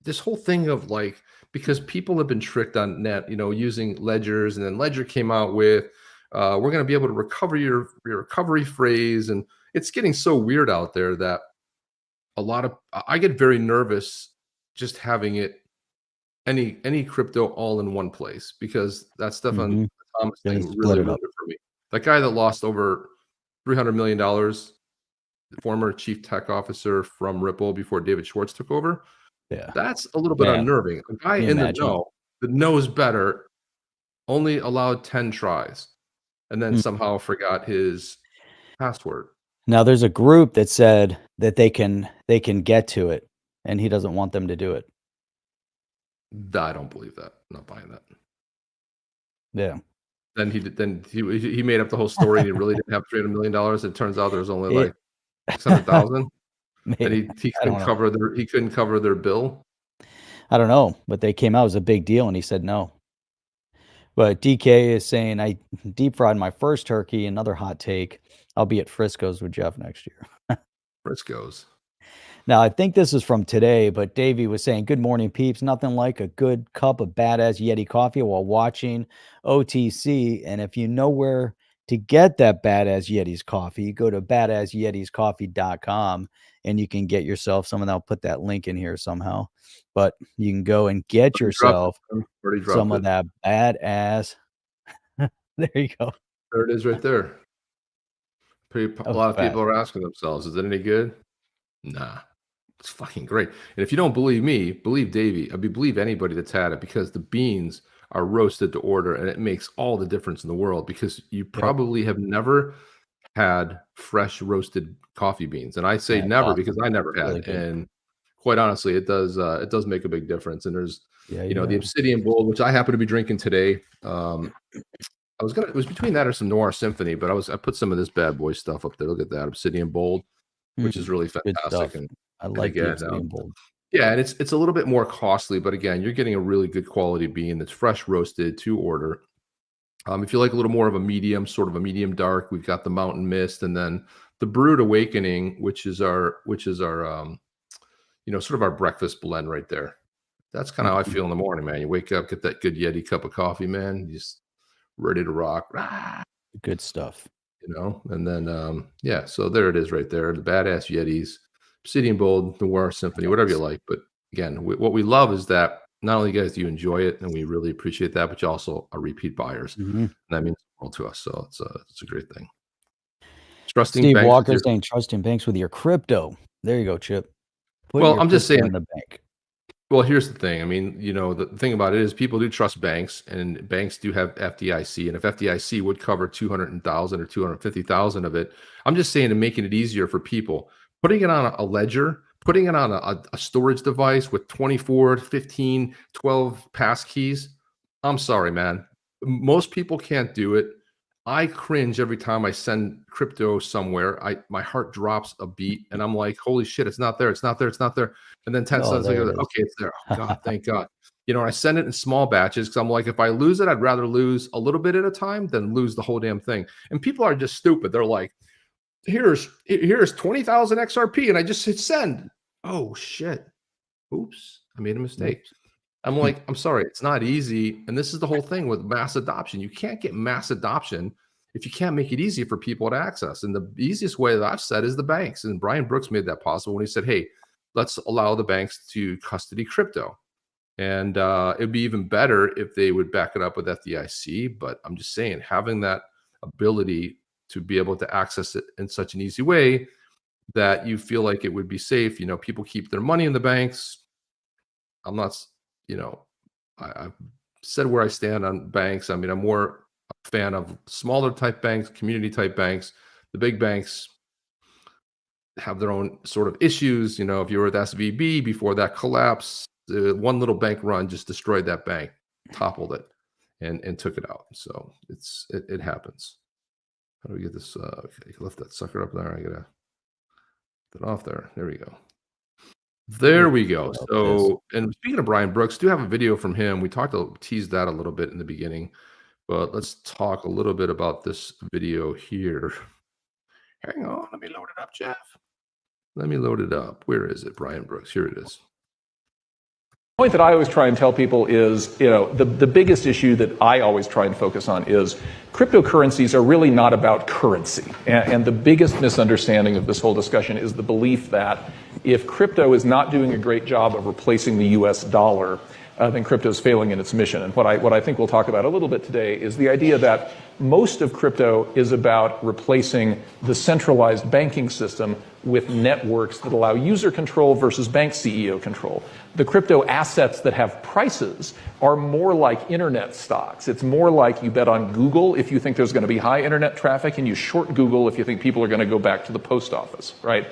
this whole thing of like, because people have been tricked on net, using ledgers, and then Ledger came out with we're going to be able to recover your recovery phrase, and it's getting so weird out there that I get very nervous just having it any crypto all in one place, because that Stefan Thomas thing really ruined it for me. That guy that lost over $300 million, the former chief tech officer from Ripple before David Schwartz took over. Yeah, that's a little bit unnerving. A guy in the know that knows better only allowed 10 tries, and then somehow forgot his password. Now there's a group that said that they can get to it, and he doesn't want them to do it. I don't believe that. I'm not buying that. Yeah. Then he made up the whole story. And he really didn't have $300 million. It turns out there was only like 600,000, and he couldn't cover their bill. I don't know, but they came out as a big deal, and he said no. But DK is saying, I deep fried my first turkey. Another hot take. I'll be at Frisco's with Jeff next year. Frisco's. Now, I think this is from today, but Davey was saying, good morning, peeps. Nothing like a good cup of badass Yeti coffee while watching OTC. And if you know where to get that badass Yeti's coffee, go to BadassYetisCoffee.com and you can get yourself some, and I'll put that link in here somehow. But you can go and get yourself some of that badass. There you go. There it is right there. A lot of people are asking themselves, is it any good? Nah, it's fucking great. And if you don't believe me, believe Davey. Believe anybody that's had it, because the beans are roasted to order, and it makes all the difference in the world, because you probably have never had fresh roasted coffee beans. And I say never because I never had it. And quite honestly, it does make a big difference. And there's the Obsidian Bowl, which I happen to be drinking today. It was between that or some Noir Symphony, but I put some of this bad boy stuff up there. Look at that Obsidian Bowl, which is really fantastic. And I like the Obsidian Bowl. Yeah, and it's a little bit more costly, but again, you're getting a really good quality bean that's fresh roasted to order. If you like a little more of a medium, sort of a medium dark, we've got the Mountain Mist, and then the Brewed Awakening, which is our sort of our breakfast blend right there. That's kind of how I feel in the morning, man. You wake up, get that good Yeti cup of coffee, man. You just ready to rock. Good stuff. And then so there it is right there. The badass Yetis, Obsidian Bowl, Noir Symphony, whatever you like. But again, what we love is that not only guys do you enjoy it, and we really appreciate that, but you also are repeat buyers. And that means the world to us. So it's a great thing. Trusting Steve banks Walker saying trusting banks with your crypto. There you go, Chip. I'm just saying in the bank. Well, here's the thing. I mean, the thing about it is people do trust banks, and banks do have FDIC. And if FDIC would cover 200,000 or 250,000 of it, I'm just saying, and making it easier for people, putting it on a ledger, putting it on a storage device with 24, 15, 12 pass keys. I'm sorry, man. Most people can't do it. I cringe every time I send crypto somewhere. My heart drops a beat, and I'm like, holy shit, it's not there. It's not there. It's not there. And then 10 cents later, okay, it's there. Oh, God, thank God. I send it in small batches, because I'm like, if I lose it, I'd rather lose a little bit at a time than lose the whole damn thing. And people are just stupid. They're like, here's 20,000 XRP, and I just hit send. Oh shit! Oops, I made a mistake. I'm like, I'm sorry, it's not easy. And this is the whole thing with mass adoption. You can't get mass adoption if you can't make it easy for people to access. And the easiest way that I've said is the banks. And Brian Brooks made that possible when he said, hey, let's allow the banks to custody crypto. And it'd be even better if they would back it up with FDIC. But I'm just saying, having that ability to be able to access it in such an easy way that you feel like it would be safe. People keep their money in the banks. I'm not, I've said where I stand on banks. I mean, I'm more a fan of smaller type banks, community type banks. The big banks have their own sort of issues. If you were with SVB before that collapse, one little bank run just destroyed that bank, toppled it, and took it out. So it happens. How do we get this? Okay, lift that sucker up there. I gotta get off there. There we go. There we go. So, and speaking of Brian Brooks, do have a video from him. We teased that a little bit in the beginning, but let's talk a little bit about this video here. Hang on, let me load it up, Jeff. Let me load it up. Where is it, Brian Brooks? Here it is. The point that I always try and tell people is, the biggest issue that I always try and focus on is cryptocurrencies are really not about currency. And the biggest misunderstanding of this whole discussion is the belief that if crypto is not doing a great job of replacing the US dollar, then crypto is failing in its mission. And what I think we'll talk about a little bit today is the idea that most of crypto is about replacing the centralized banking system with networks that allow user control versus bank CEO control. The crypto assets that have prices are more like internet stocks. It's more like you bet on Google if you think there's going to be high internet traffic, and you short Google if you think people are going to go back to the post office, right?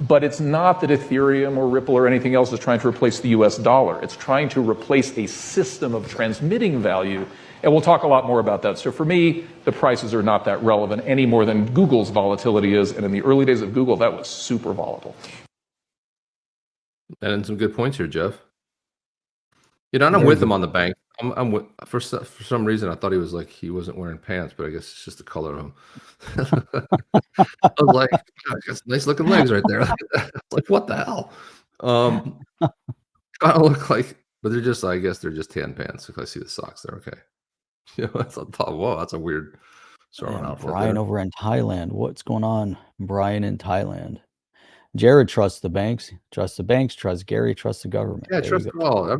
But it's not that Ethereum or Ripple or anything else is trying to replace the US dollar. It's trying to replace a system of transmitting value. And we'll talk a lot more about that. So for me, the prices are not that relevant any more than Google's volatility is. And in the early days of Google, that was super volatile. And some good points here, Jeff. And I'm with him on the bank. I'm with, for some reason, I thought he wasn't wearing pants, but I guess it's just the color of him. I was like, God, that's nice looking legs right there. Like, what the hell? Kind of look like, but they're just, I guess they're just tan pants. If I see the socks, they're okay. That's on top. Whoa, that's a weird outfit. Brian over in Thailand. What's going on, Brian in Thailand? Jared trusts the banks. Trusts the banks. Trusts Gary. Trusts the government. Yeah, trust it all.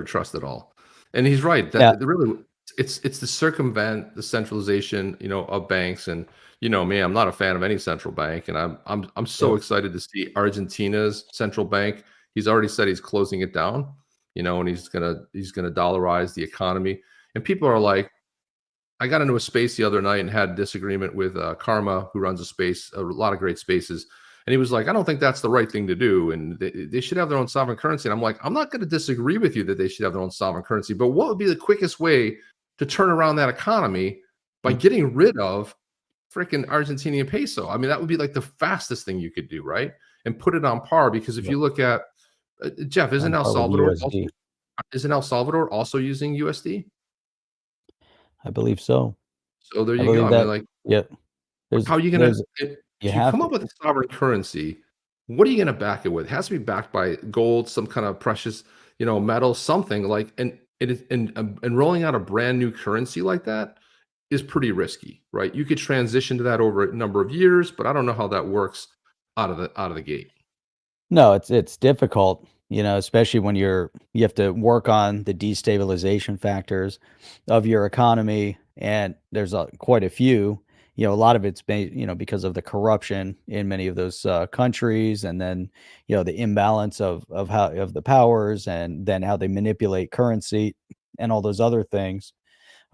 Trust it all. And he's right. That really, it's to circumvent the centralization, of banks. And me, I'm not a fan of any central bank. And I'm so excited to see Argentina's central bank. He's already said he's closing it down. And he's gonna dollarize the economy. And people are like, I got into a space the other night and had a disagreement with Karma, who runs a lot of great spaces. And he was like, I don't think that's the right thing to do. And they should have their own sovereign currency. And I'm like, I'm not going to disagree with you that they should have their own sovereign currency. But what would be the quickest way to turn around that economy by getting rid of freaking Argentinian peso? I mean, that would be like the fastest thing you could do, right? And put it on par. Because if you look at, Jeff, isn't El Salvador also using USD? I believe so. So there you go. I mean, yep. How are you going to... If you come up with a sovereign currency, what are you going to back it with? It has to be backed by gold, some kind of precious, metal, something like. And rolling out a brand new currency like that is pretty risky, right? You could transition to that over a number of years, but I don't know how that works out of the gate. No, it's difficult, especially when you have to work on the destabilization factors of your economy, and there's quite a few. A lot of it's because of the corruption in many of those countries, and then the imbalance of the powers, and then how they manipulate currency and all those other things.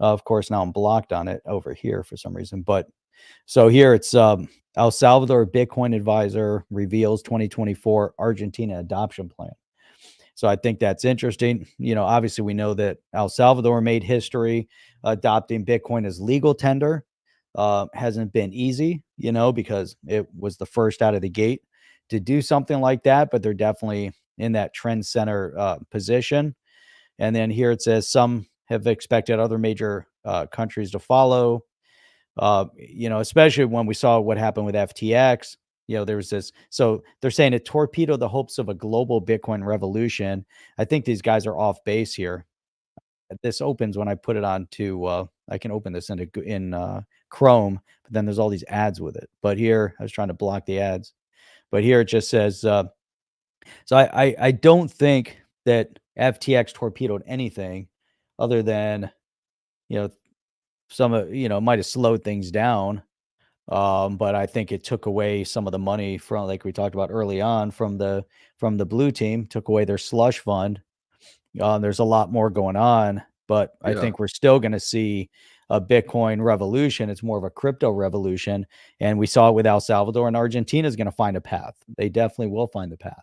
Of course, now I'm blocked on it over here for some reason, but so here it's El Salvador Bitcoin advisor reveals 2024 Argentina adoption plan. So I think that's interesting. Obviously we know that El Salvador made history adopting Bitcoin as legal tender. Hasn't been easy, because it was the first out of the gate to do something like that, but they're definitely in that trend center position. And then here it says some have expected other major countries to follow. Especially when we saw what happened with FTX. There was this. So they're saying it torpedoed the hopes of a global Bitcoin revolution. I think these guys are off base here. This opens when I put it on to. I can open this in Chrome, but then there's all these ads with it. But here, I was trying to block the ads. But here it just says. So I don't think that FTX torpedoed anything other than some might have slowed things down. But I think it took away some of the money from, like we talked about early on, from the blue team, took away their slush fund. There's a lot more going on, but I think we're still going to see a Bitcoin revolution. It's more of a crypto revolution. And we saw it with El Salvador, and Argentina is going to find a path. They definitely will find the path.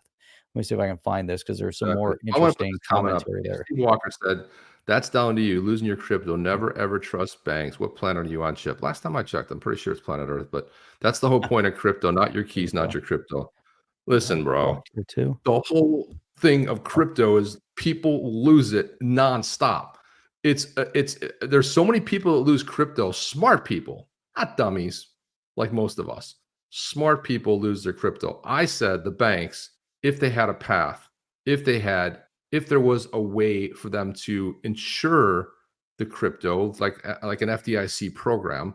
Let me see if I can find this, because there's some more interesting commentary there. Steve Walker said, that's down to you. Losing your crypto. Never, ever trust banks. What planet are you on, Chip? Last time I checked, I'm pretty sure it's planet Earth, but that's the whole point of crypto, not your keys, not your crypto. Listen, bro, the whole thing of crypto is people lose it nonstop. There's so many people that lose crypto, smart people, not dummies like most of us. Smart people lose their crypto. I said the banks, if they had a path, if there was a way for them to insure the crypto, like an FDIC program,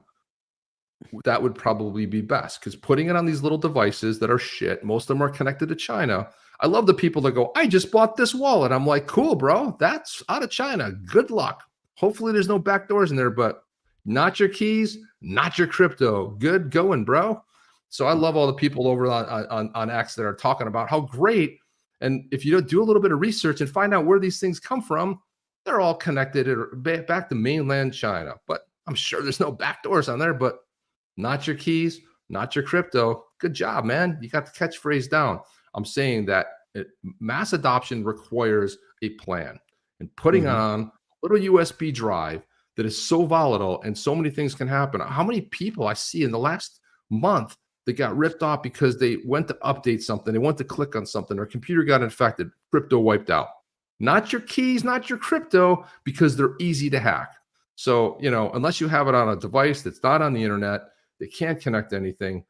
that would probably be best, because putting it on these little devices that are shit, most of them are connected to China. I love the people that go, I just bought this wallet. I'm like, cool, bro. That's out of China. Good luck. Hopefully there's no back doors in there, but not your keys, not your crypto. Good going, bro. So I love all the people over on X that are talking about how great. And if you do a little bit of research and find out where these things come from, they're all connected back to mainland China. But I'm sure there's no back doors on there, but not your keys, not your crypto. Good job, man. You got the catchphrase down. I'm saying that mass adoption requires a plan, and putting on a little USB drive that is so volatile and so many things can happen. How many people I see in the last month that got ripped off because they went to update something, they went to click on something, their computer got infected, crypto wiped out. Not your keys, not your crypto, because they're easy to hack. So, unless you have it on a device that's not on the internet, they can't connect to anything.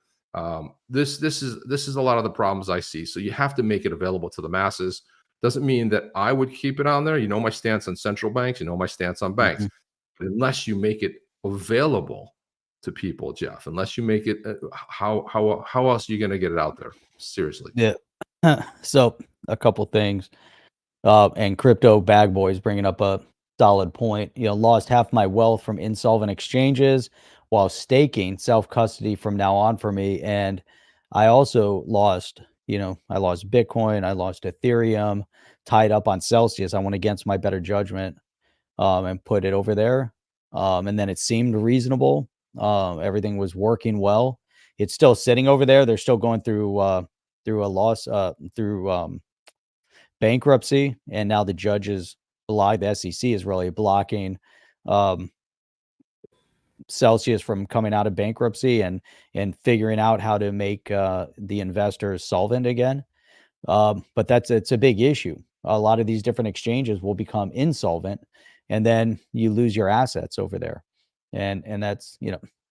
This is a lot of the problems I see. So you have to make it available to the masses. Doesn't mean that I would keep it on there. You know my stance on central banks. You know my stance on banks. But unless you make it available to people, Jeff, unless you make it, how else are you going to get it out there? Seriously. Yeah. So a couple things. And crypto bag boys bringing up a solid point. Lost half my wealth from insolvent exchanges while staking self-custody from now on for me. And I also lost, I lost Bitcoin, I lost Ethereum, tied up on Celsius. I went against my better judgment and put it over there. And then it seemed reasonable. Everything was working well. It's still sitting over there. They're still going through a loss, through bankruptcy. And now the judges, the SEC is really blocking Celsius from coming out of bankruptcy and figuring out how to make the investors solvent again. But it's a big issue. A lot of these different exchanges will become insolvent, and then you lose your assets over there. And that's,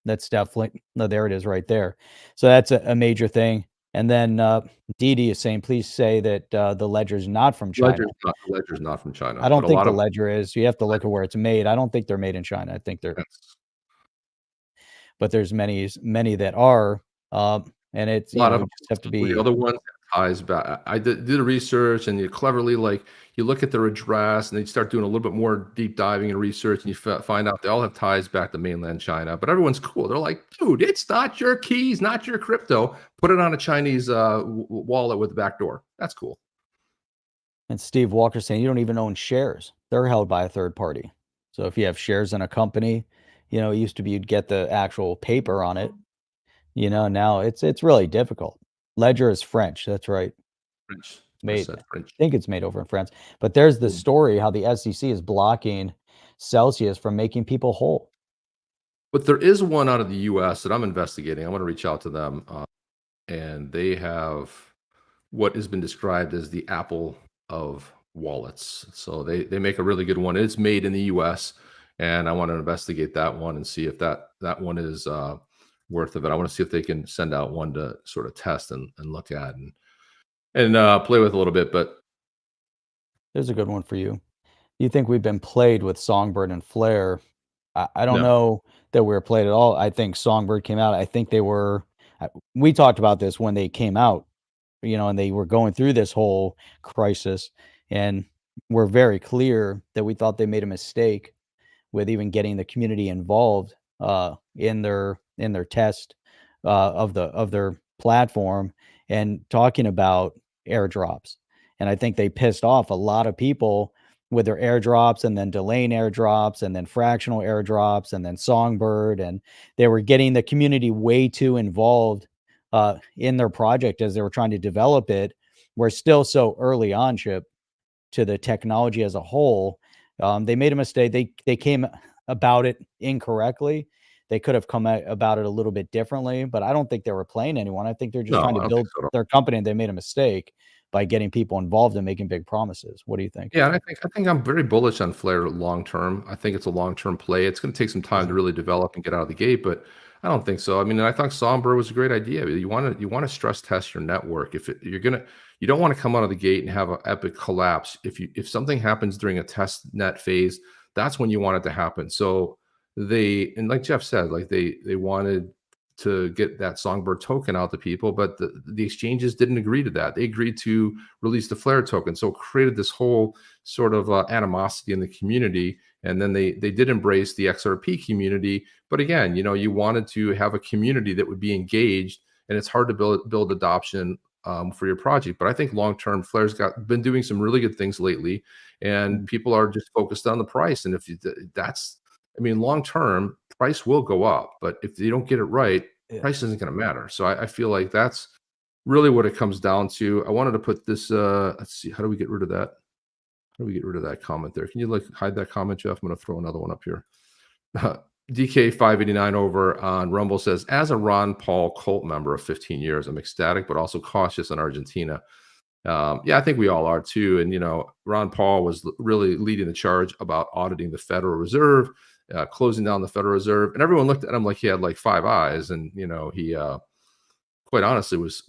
that's definitely, no, there it is right there. So that's a major thing. And then Didi is saying, please say that the ledger is not from China. Ledger's not from China. I don't think the ledger is. You have to look at where it's made. I don't think they're made in China. I think they're, but there's many that are. And it's, a lot of them just have to be. The other ones ties back. I did the research, and you cleverly, you look at their address, and they start doing a little bit more deep diving and research, and you find out they all have ties back to mainland China. But everyone's cool. They're like, dude, it's not your keys, not your crypto. Put it on a Chinese wallet with a back door. That's cool. And Steve Walker saying you don't even own shares. They're held by a third party. So if you have shares in a company, it used to be you'd get the actual paper on it. Now it's really difficult. Ledger is French. That's right. French. French. I think it's made over in France. But there's the story how the SEC is blocking Celsius from making people whole. But there is one out of the U.S. that I'm investigating. I want to reach out to them, and they have what has been described as the Apple of wallets. So they make a really good one. It's made in the U.S., and I want to investigate that one and see if that one is worth of it. I want to see if they can send out one to sort of test and look at and play with a little bit. But There's a good one for you. You think we've been played with Songbird and Flare? I don't no, know that we were played at all. I think Songbird came out. I think they were. We talked about this when they came out, and they were going through this whole crisis, and we're very clear that we thought they made a mistake with even getting the community involved in their test of their platform and talking about airdrops. And I think they pissed off a lot of people with their airdrops and then delaying airdrops and then fractional airdrops and then Songbird, and they were getting the community way too involved in their project as they were trying to develop it. We're still so early on, Chip, to the technology as a whole. They made a mistake. They came about it incorrectly. They could have come about it a little bit differently, but I don't think they were playing anyone. I think they're just no, trying I to don't think build so at all. their company, and they made a mistake by getting people involved and making big promises. What do you think? Yeah, and I think I'm very bullish on Flare long term. I think it's a long term play. It's going to take some time to really develop and get out of the gate, but I don't think so. I mean, I thought Songbird was a great idea. You want to stress test your network. You don't want to come out of the gate and have an epic collapse. If something happens during a test net phase, that's when you want it to happen. So and like Jeff said, like they wanted to get that Songbird token out to people, but the exchanges didn't agree to that. They agreed to release the Flare token. So it created this whole sort of animosity in the community. And then they did embrace the XRP community. But again, you wanted to have a community that would be engaged, and it's hard to build adoption for your project. But I think long-term, Flare's been doing some really good things lately, and people are just focused on the price. And long-term, price will go up, but if you don't get it right, price isn't going to matter. So I feel like that's really what it comes down to. I wanted to put this, let's see, how do we get rid of that? How do we get rid of that comment there? Can you hide that comment, Jeff? I'm going to throw another one up here. DK589 over on Rumble says, as a Ron Paul cult member of 15 years, I'm ecstatic, but also cautious on Argentina. Yeah, I think we all are too. And, Ron Paul was really leading the charge about auditing the Federal Reserve, closing down the Federal Reserve. And everyone looked at him like he had like five eyes. And, he quite honestly was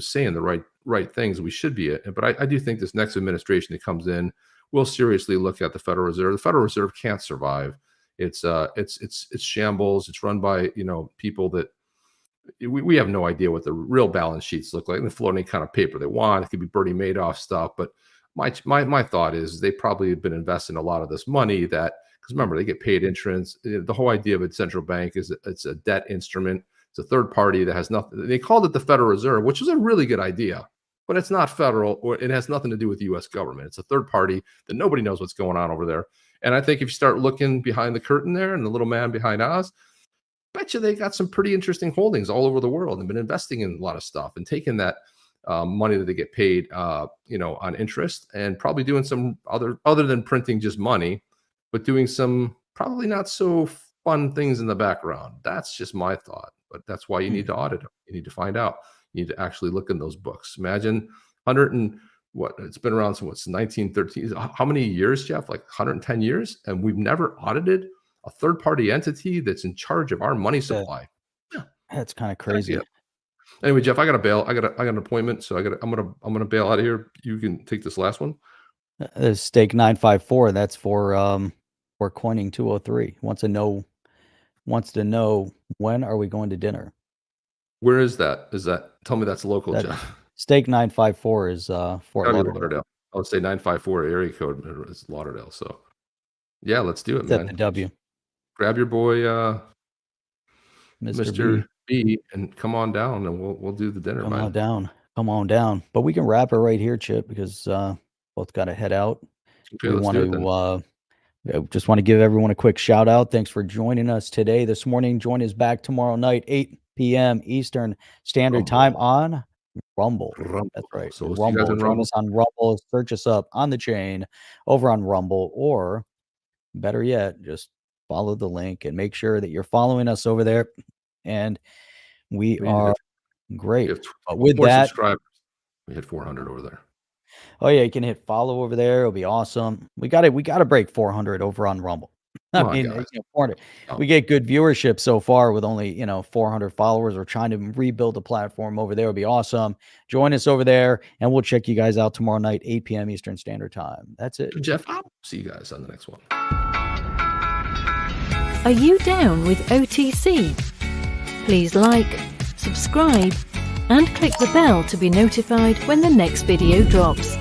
saying the right things. We should be it. But I do think this next administration that comes in will seriously look at the Federal Reserve. The Federal Reserve can't survive. It's shambles. It's run by, people that we have no idea what the real balance sheets look like. They float any kind of paper they want. It could be Bernie Madoff stuff. But my thought is they probably have been investing a lot of this money because remember, they get paid insurance. The whole idea of a central bank is it's a debt instrument. It's a third party that has nothing. They called it the Federal Reserve, which is a really good idea, but it's not federal, or it has nothing to do with the U.S. government. It's a third party that nobody knows what's going on over there. And I think if you start looking behind the curtain there and the little man behind Oz, bet you they got some pretty interesting holdings all over the world and been investing in a lot of stuff and taking that money that they get paid, on interest, and probably doing some other than printing just money, but doing some probably not so fun things in the background. That's just my thought, but that's why you need to audit them. You need to find out. You need to actually look in those books. Imagine it's been around since 1913. How many years, Jeff? Like 110 years, and we've never audited a third-party entity that's in charge of our money supply. Yeah, that's kind of crazy. Anyway, Jeff, I got to bail. I got an appointment, so I'm gonna bail out of here. You can take this last one. There's stake 954. That's for coining 203. Wants to know when are we going to dinner? Where is that? Tell me that's local, Jeff. Stake 954 is Fort Lauderdale. I would say 954 area code is Lauderdale. So yeah, let's do it, man. At the W. Grab your boy Mr. B and come on down, and we'll do the dinner. Come on down. But we can wrap it right here, Chip, because both got to head out. Okay, we let's want do it then. just want to give everyone a quick shout out. Thanks for joining us this morning. Join us back tomorrow night, 8 p.m. Eastern Standard Time on Rumble. That's right. So we'll Rumble. see you guys on Join Rumble. us on Rumble. Search us up on the chain over on Rumble, or better yet, just follow the link and make sure that you're following us over there. And we are great. With that, subscribers. We hit 400 over there. Oh yeah, you can hit follow over there. It'll be awesome. We got to break 400 over on Rumble. I Come on, mean, guys. 400. Oh. We get good viewership so far with only 400 followers. We're trying to rebuild the platform over there. It would be awesome. Join us over there, and we'll check you guys out tomorrow night, 8 p.m. Eastern Standard Time. That's it. Jeff, I'll see you guys on the next one. Are you down with OTC? Please like, subscribe, and click the bell to be notified when the next video drops.